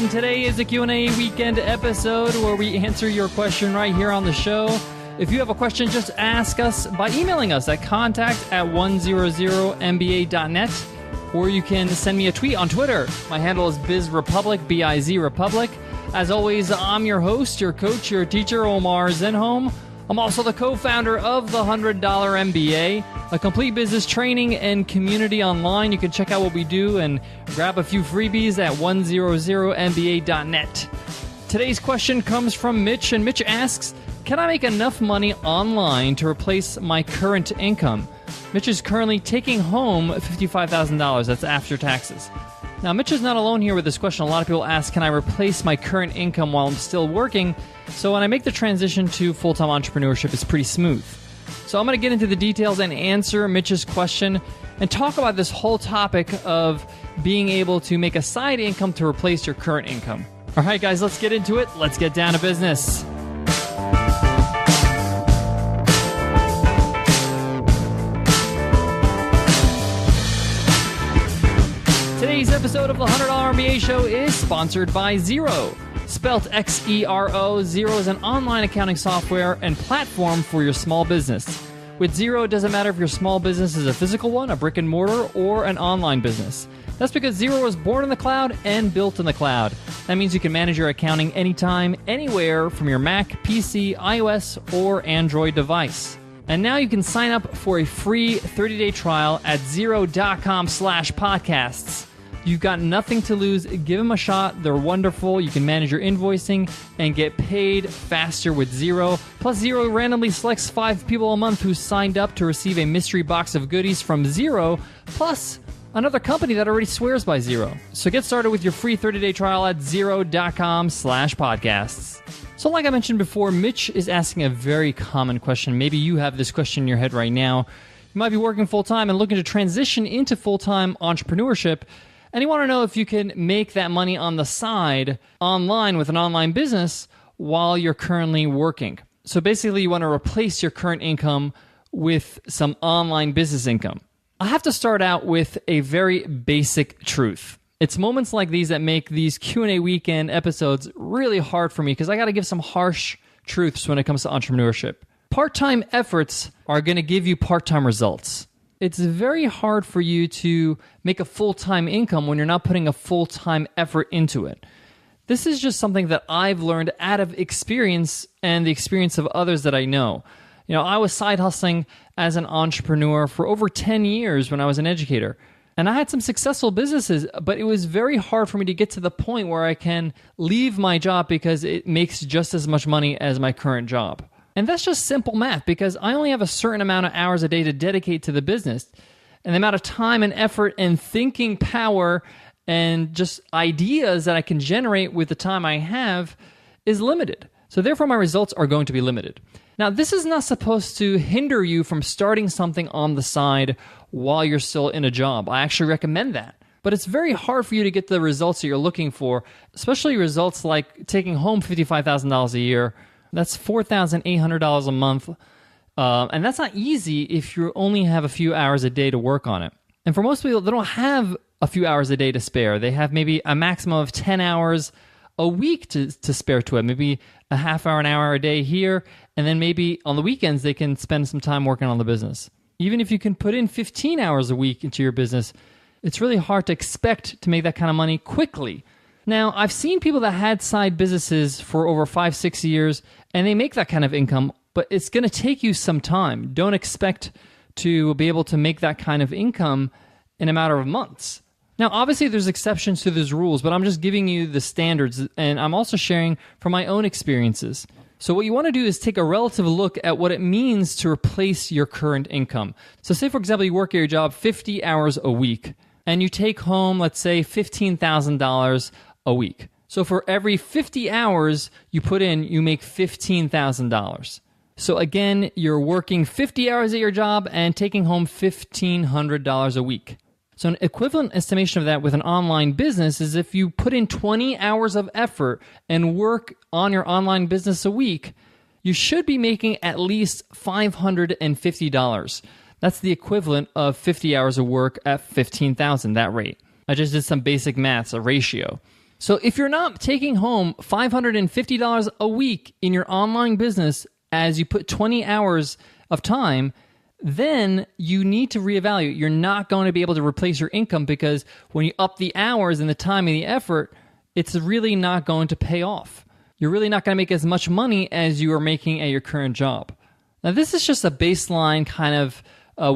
and today is a Q&A weekend episode where we answer your question right here on the show. If you have a question, just ask us by emailing us at contact@100mba.net, or you can send me a tweet on Twitter. My handle is BizRepublic, B-I-Z Republic. As always, I'm your host, your coach, your teacher, Omar Zenhom. I'm also the co-founder of the $100 MBA, a complete business training and community online. You can check out what we do and grab a few freebies at 100mba.net. Today's question comes from Mitch, and Mitch asks, can I make enough money online to replace my current income? Mitch is currently taking home $55,000. That's after taxes. Now, Mitch is not alone here with this question. A lot of people ask, can I replace my current income while I'm still working? So when I make the transition to full-time entrepreneurship, it's pretty smooth. So I'm going to get into the details and answer Mitch's question and talk about this whole topic of being able to make a side income to replace your current income. All right, guys, let's get into it. Let's get down to business. Today's episode of the $100 MBA Show is sponsored by Xero. Spelt Xero, Xero is an online accounting software and platform for your small business. With Xero, it doesn't matter if your small business is a physical one, a brick and mortar, or an online business. That's because Xero was born in the cloud and built in the cloud. That means you can manage your accounting anytime, anywhere from your Mac, PC, iOS, or Android device. And now you can sign up for a free 30-day trial at xero.com/podcasts. You've got nothing to lose. Give them a shot. They're wonderful. You can manage your invoicing and get paid faster with Xero. Plus, Xero randomly selects 5 people a month who signed up to receive a mystery box of goodies from Xero, plus another company that already swears by Xero. So get started with your free 30-day trial at xero.com/podcasts. So like I mentioned before, Mitch is asking a very common question. Maybe you have this question in your head right now. You might be working full-time and looking to transition into full-time entrepreneurship, and you want to know if you can make that money on the side online with an online business while you're currently working. So basically, you want to replace your current income with some online business income. I have to start out with a very basic truth. It's moments like these that make these Q&A weekend episodes really hard for me because I got to give some harsh truths when it comes to entrepreneurship. Part-time efforts are going to give you part-time results. It's very hard for you to make a full-time income when you're not putting a full-time effort into it. This is just something that I've learned out of experience and the experience of others that I know. You know, I was side hustling as an entrepreneur for over 10 years when I was an educator. And I had some successful businesses, but it was very hard for me to get to the point where I can leave my job because it makes just as much money as my current job. And that's just simple math because I only have a certain amount of hours a day to dedicate to the business. And the amount of time and effort and thinking power and just ideas that I can generate with the time I have is limited. So therefore, my results are going to be limited. Now, this is not supposed to hinder you from starting something on the side while you're still in a job. I actually recommend that. But it's very hard for you to get the results that you're looking for, especially results like taking home $55,000 a year. That's $4,800 a month. And that's not easy if you only have a few hours a day to work on it. And for most people, they don't have a few hours a day to spare. They have maybe a maximum of 10 hours a week to spare to it. Maybe a half hour, an hour a day here. And then maybe on the weekends, they can spend some time working on the business. Even if you can put in 15 hours a week into your business, it's really hard to expect to make that kind of money quickly. Now, I've seen people that had side businesses for over 5-6 years, and they make that kind of income, but it's going to take you some time. Don't expect to be able to make that kind of income in a matter of months. Now, obviously, there's exceptions to these rules, but I'm just giving you the standards, and I'm also sharing from my own experiences. So what you want to do is take a relative look at what it means to replace your current income. So say, for example, you work at your job 50 hours a week, and you take home, let's say, $15,000 a week. So for every 50 hours you put in, you make $15,000. So again, you're working 50 hours at your job and taking home $1,500 a week. So an equivalent estimation of that with an online business is if you put in 20 hours of effort and work on your online business a week, you should be making at least $550. That's the equivalent of 50 hours of work at $15,000, that rate. I just did some basic maths, a ratio. So if you're not taking home $550 a week in your online business as you put 20 hours of time, then you need to reevaluate. You're not going to be able to replace your income because when you up the hours and the time and the effort, it's really not going to pay off. You're really not going to make as much money as you are making at your current job. Now, this is just a baseline kind of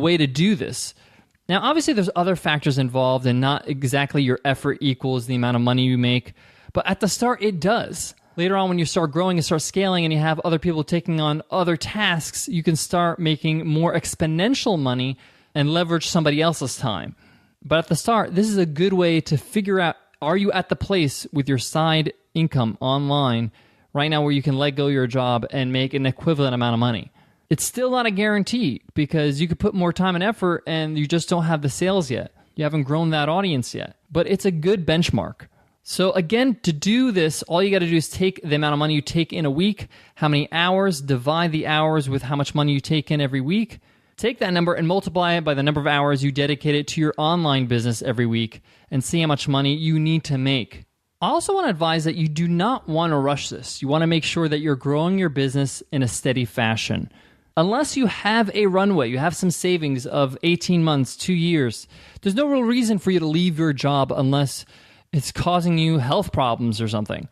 way to do this. Now, obviously, there's other factors involved, and not exactly your effort equals the amount of money you make. But at the start, it does. Later on, when you start growing and start scaling and you have other people taking on other tasks, you can start making more exponential money and leverage somebody else's time. But at the start, this is a good way to figure out, are you at the place with your side income online right now where you can let go of your job and make an equivalent amount of money? It's still not a guarantee because you could put more time and effort and you just don't have the sales yet. You haven't grown that audience yet. But it's a good benchmark. So again, to do this, all you got to do is take the amount of money you take in a week, how many hours, divide the hours with how much money you take in every week. Take that number and multiply it by the number of hours you dedicated to your online business every week and see how much money you need to make. I also want to advise that you do not want to rush this. You want to make sure that you're growing your business in a steady fashion. Unless you have a runway, you have some savings of 18 months, 2 years, there's no real reason for you to leave your job unless it's causing you health problems or something.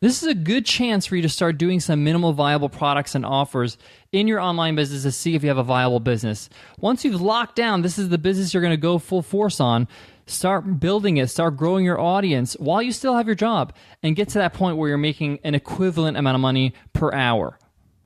This is a good chance for you to start doing some minimal viable products and offers in your online business to see if you have a viable business. Once you've locked down, this is the business you're going to go full force on, start building it, start growing your audience while you still have your job, and get to that point where you're making an equivalent amount of money per hour.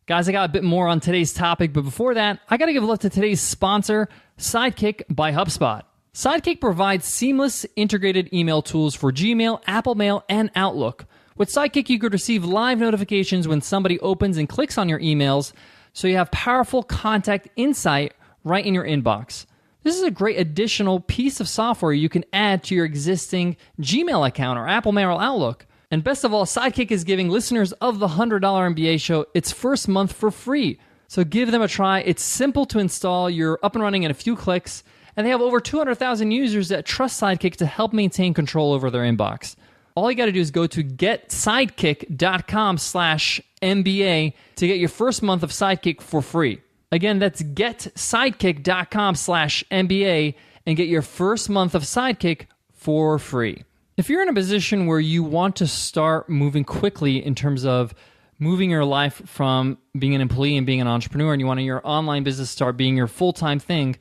Guys, I got a bit more on today's topic, but before that, I got to give a look to today's sponsor, Sidekick by HubSpot. Sidekick provides seamless integrated email tools for Gmail, Apple Mail, and Outlook. With Sidekick, you could receive live notifications when somebody opens and clicks on your emails, so you have powerful contact insight right in your inbox. This is a great additional piece of software you can add to your existing Gmail account or Apple Mail or Outlook. And best of all, Sidekick is giving listeners of the $100 MBA show its first month for free. So give them a try. It's simple to install. You're up and running in a few clicks. And they have over 200,000 users that trust Sidekick to help maintain control over their inbox. All you got to do is go to getsidekick.com/MBA to get your first month of Sidekick for free. Again, that's getsidekick.com/MBA and get your first month of Sidekick for free. If you're in a position where you want to start moving quickly in terms of moving your life from being an employee and being an entrepreneur, and you want your online business start being your full-time thing,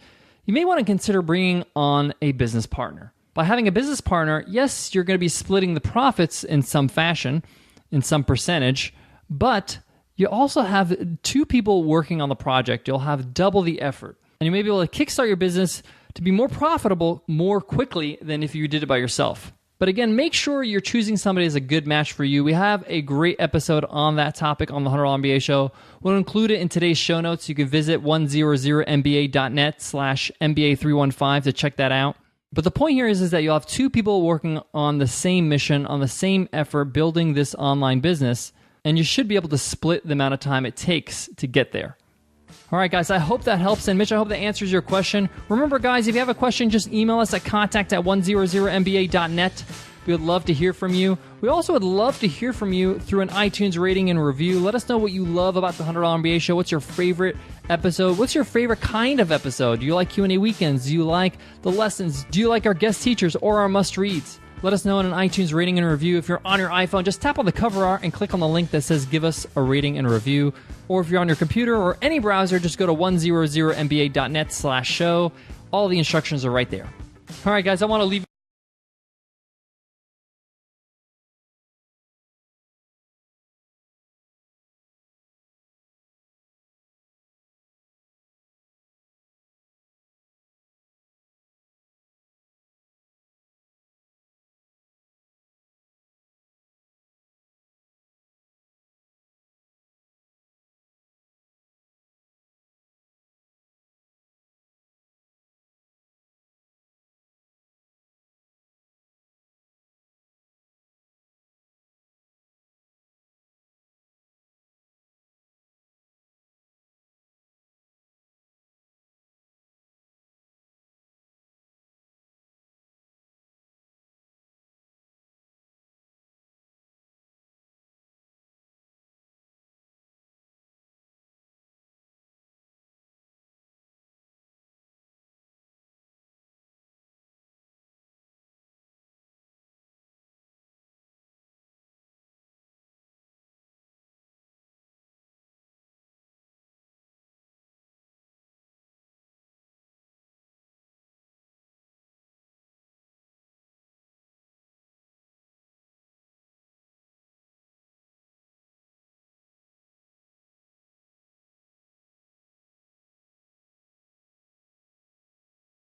you may want to consider bringing on a business partner. By having a business partner, yes, you're going to be splitting the profits in some fashion, in some percentage, but you also have two people working on the project. You'll have double the effort, and you may be able to kickstart your business to be more profitable more quickly than if you did it by yourself. But again, make sure you're choosing somebody as a good match for you. We have a great episode on that topic on the $100 MBA show. We'll include it in today's show notes. You can visit 100mba.net/MBA315 to check that out. But the point here is that you'll have two people working on the same mission, on the same effort, building this online business, and you should be able to split the amount of time it takes to get there. All right, guys, I hope that helps. And Mitch, I hope that answers your question. Remember, guys, if you have a question, just email us at contact@100mba.net. We would love to hear from you. We also would love to hear from you through an iTunes rating and review. Let us know what you love about the $100 MBA show. What's your favorite episode? What's your favorite kind of episode? Do you like Q&A weekends? Do you like the lessons? Do you like our guest teachers or our must-reads? Let us know in an iTunes rating and review. If you're on your iPhone, just tap on the cover art and click on the link that says give us a rating and review. Or if you're on your computer or any browser, just go to 100mba.net/show. All the instructions are right there. All right, guys, I want to leave